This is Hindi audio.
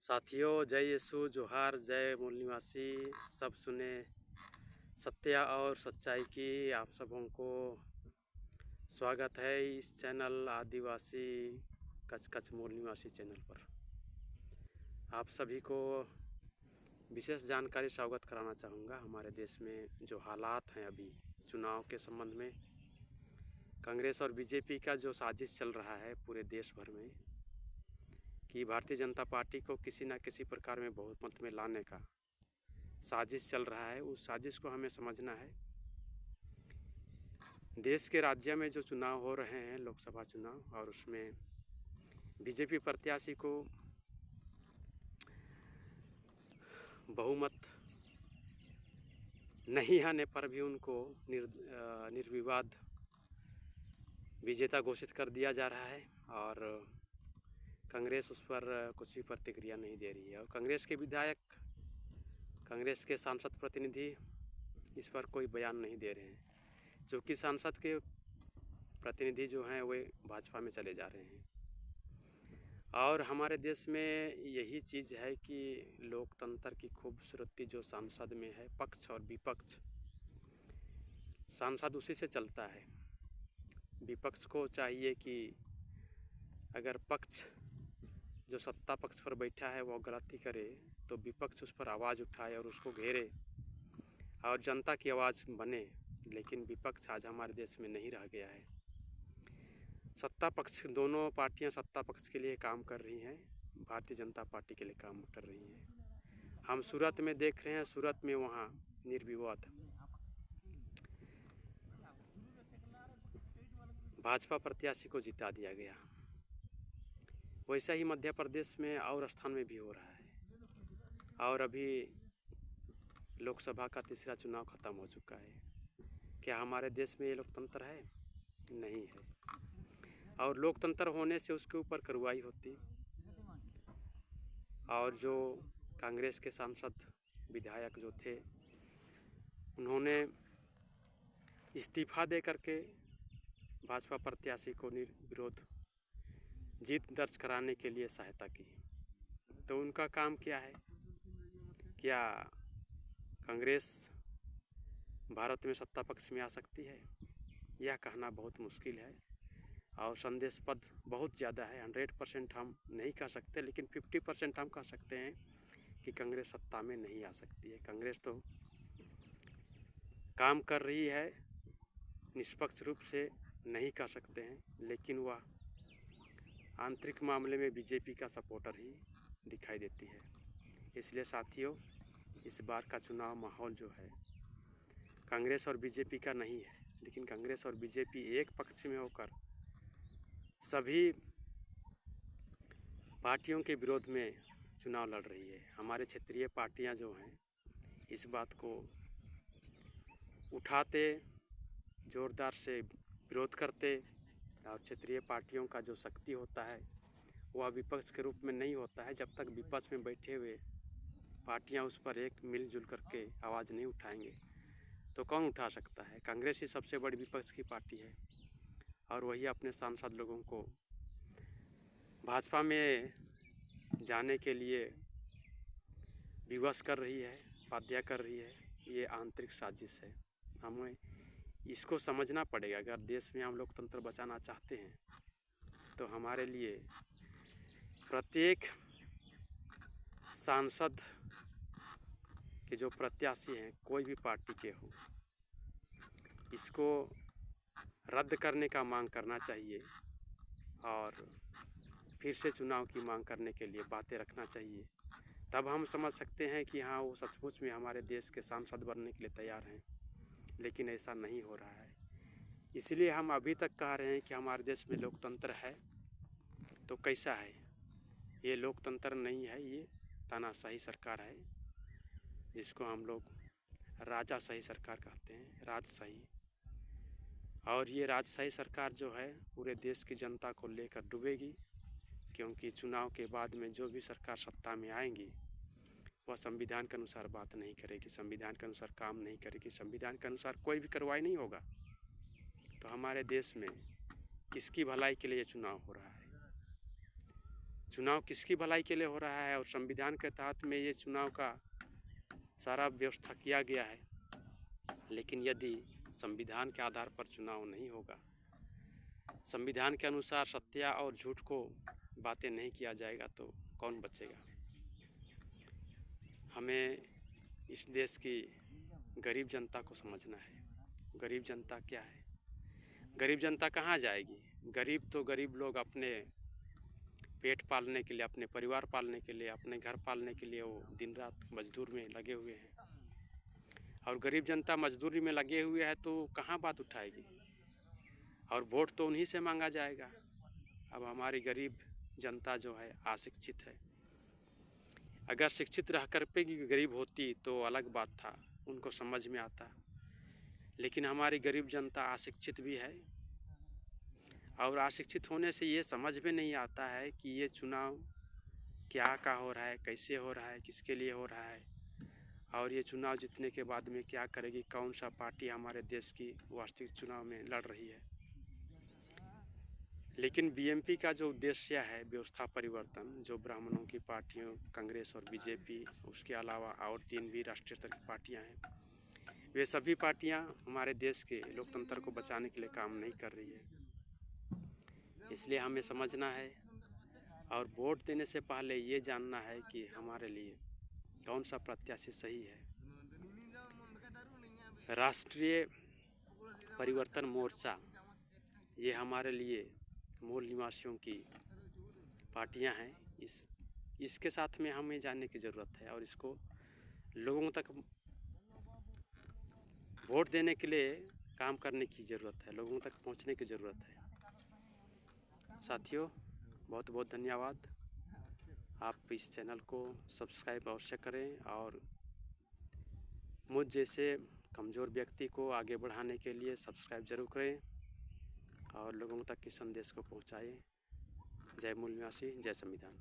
साथियों, जय यीशु, जोहार, जय मूल निवासी। सब सुने सत्य और सच्चाई की। आप सबों को स्वागत है इस चैनल आदिवासी कच कच मूल निवासी चैनल पर। आप सभी को विशेष जानकारी से अवगत कराना चाहूँगा। हमारे देश में जो हालात हैं अभी चुनाव के संबंध में, कांग्रेस और बीजेपी का जो साजिश चल रहा है पूरे देश भर में कि भारतीय जनता पार्टी को किसी न किसी प्रकार में बहुमत में लाने का साजिश चल रहा है। उस साजिश को हमें समझना है। देश के राज्य में जो चुनाव हो रहे हैं, लोकसभा चुनाव, और उसमें बीजेपी प्रत्याशी को बहुमत नहीं आने पर भी उनको निर्विवाद विजेता घोषित कर दिया जा रहा है और कांग्रेस उस पर कुछ भी प्रतिक्रिया नहीं दे रही है। और कांग्रेस के विधायक, कांग्रेस के सांसद प्रतिनिधि इस पर कोई बयान नहीं दे रहे हैं, जो कि सांसद के प्रतिनिधि जो हैं वे भाजपा में चले जा रहे हैं। और हमारे देश में यही चीज़ है कि लोकतंत्र की खूबसूरती जो सांसद में है, पक्ष और विपक्ष, सांसद उसी से चलता है। विपक्ष को चाहिए कि अगर पक्ष जो सत्ता पक्ष पर बैठा है वो गलती करे तो विपक्ष उस पर आवाज़ उठाए और उसको घेरे और जनता की आवाज़ बने। लेकिन विपक्ष आज हमारे देश में नहीं रह गया है। सत्ता पक्ष, दोनों पार्टियां सत्ता पक्ष के लिए काम कर रही हैं, भारतीय जनता पार्टी के लिए काम कर रही हैं। हम सूरत में देख रहे हैं, सूरत में वहाँ निर्विवाद भाजपा प्रत्याशी को जिता दिया गया। वैसा ही मध्य प्रदेश में और स्थान में भी हो रहा है। और अभी लोकसभा का तीसरा चुनाव खत्म हो चुका है। क्या हमारे देश में ये लोकतंत्र है? नहीं है। और लोकतंत्र होने से उसके ऊपर कार्रवाई होती। और जो कांग्रेस के सांसद विधायक जो थे, उन्होंने इस्तीफा दे करके भाजपा प्रत्याशी को निर्विरोध जीत दर्ज कराने के लिए सहायता की। तो उनका काम क्या है? क्या कांग्रेस भारत में सत्ता पक्ष में आ सकती है? यह कहना बहुत मुश्किल है और संदेशपद बहुत ज़्यादा है। 100% हम नहीं कह सकते, लेकिन 50% हम कह सकते हैं कि कांग्रेस सत्ता में नहीं आ सकती है। कांग्रेस तो काम कर रही है, निष्पक्ष रूप से नहीं कह सकते हैं, लेकिन वह आंतरिक मामले में बीजेपी का सपोर्टर ही दिखाई देती है। इसलिए साथियों, इस बार का चुनाव माहौल जो है कांग्रेस और बीजेपी का नहीं है, लेकिन कांग्रेस और बीजेपी एक पक्ष में होकर सभी पार्टियों के विरोध में चुनाव लड़ रही है। हमारे क्षेत्रीय पार्टियां जो हैं इस बात को उठाते, ज़ोरदार से विरोध करते, और क्षेत्रीय पार्टियों का जो शक्ति होता है वह विपक्ष के रूप में नहीं होता है। जब तक विपक्ष में बैठे हुए पार्टियां उस पर एक मिलजुल करके आवाज़ नहीं उठाएंगे तो कौन उठा सकता है? कांग्रेस ही सबसे बड़ी विपक्ष की पार्टी है और वही अपने सांसद लोगों को भाजपा में जाने के लिए विवश कर रही है, बाध्य कर रही है। ये आंतरिक साजिश है। हमें इसको समझना पड़ेगा। अगर देश में हम लोकतंत्र बचाना चाहते हैं तो हमारे लिए प्रत्येक सांसद के जो प्रत्याशी हैं, कोई भी पार्टी के हो, इसको रद्द करने का मांग करना चाहिए और फिर से चुनाव की मांग करने के लिए बातें रखना चाहिए। तब हम समझ सकते हैं कि हाँ, वो सचमुच में हमारे देश के सांसद बनने के लिए तैयार हैं। लेकिन ऐसा नहीं हो रहा है। इसलिए हम अभी तक कह रहे हैं कि हमारे देश में लोकतंत्र है तो कैसा है? ये लोकतंत्र नहीं है, ये तानाशाही सरकार है, जिसको हम लोग राजाशाही सरकार कहते हैं, राजशाही। और ये राजशाही सरकार जो है पूरे देश की जनता को लेकर डूबेगी, क्योंकि चुनाव के बाद में जो भी सरकार सत्ता में आएंगी वह संविधान के अनुसार बात नहीं करेगी, संविधान के अनुसार काम नहीं करेगी, संविधान के अनुसार कोई भी कार्रवाई नहीं होगा। तो हमारे देश में किसकी भलाई के लिए चुनाव हो रहा है? चुनाव किसकी भलाई के लिए हो रहा है और संविधान के तहत में ये चुनाव का सारा व्यवस्था किया गया है। लेकिन यदि संविधान के आधार पर चुनाव नहीं होगा, संविधान के अनुसार सत्य और झूठ को बातें नहीं किया जाएगा तो कौन बचेगा। हमें इस देश की गरीब जनता को समझना है। गरीब जनता क्या है? गरीब जनता कहाँ जाएगी? गरीब तो गरीब लोग अपने पेट पालने के लिए, अपने परिवार पालने के लिए, अपने घर पालने के लिए वो दिन रात मजदूर में लगे हुए हैं। और गरीब जनता मजदूरी में लगे हुए हैं तो कहाँ बात उठाएगी? और वोट तो उन्हीं से मांगा जाएगा। अब हमारी गरीब जनता जो है अशिक्षित है। अगर शिक्षित रह कर पे गरीब होती तो अलग बात था, उनको समझ में आता। लेकिन हमारी गरीब जनता अशिक्षित भी है और अशिक्षित होने से ये समझ में नहीं आता है कि ये चुनाव क्या का हो रहा है, कैसे हो रहा है, किसके लिए हो रहा है और ये चुनाव जीतने के बाद में क्या करेगी, कौन सा पार्टी हमारे देश की वास्तविक चुनाव में लड़ रही है। लेकिन बीएमपी का जो उद्देश्य है व्यवस्था परिवर्तन, जो ब्राह्मणों की पार्टियों कांग्रेस और बीजेपी, उसके अलावा और 3 भी राष्ट्रीय स्तर की पार्टियां हैं, वे सभी पार्टियां हमारे देश के लोकतंत्र को बचाने के लिए काम नहीं कर रही है। इसलिए हमें समझना है और वोट देने से पहले ये जानना है कि हमारे लिए कौन सा प्रत्याशी सही है। राष्ट्रीय परिवर्तन मोर्चा ये हमारे लिए मूल निवासियों की पार्टियां हैं। इसके साथ में हमें जानने की ज़रूरत है और इसको लोगों तक वोट देने के लिए काम करने की ज़रूरत है, लोगों तक पहुंचने की ज़रूरत है। साथियों, बहुत बहुत धन्यवाद। आप इस चैनल को सब्सक्राइब अवश्य करें और मुझ जैसे कमज़ोर व्यक्ति को आगे बढ़ाने के लिए सब्सक्राइब जरूर करें और लोगों तक इस संदेश को पहुंचाएं। जय मूल निवासी, जय संविधान।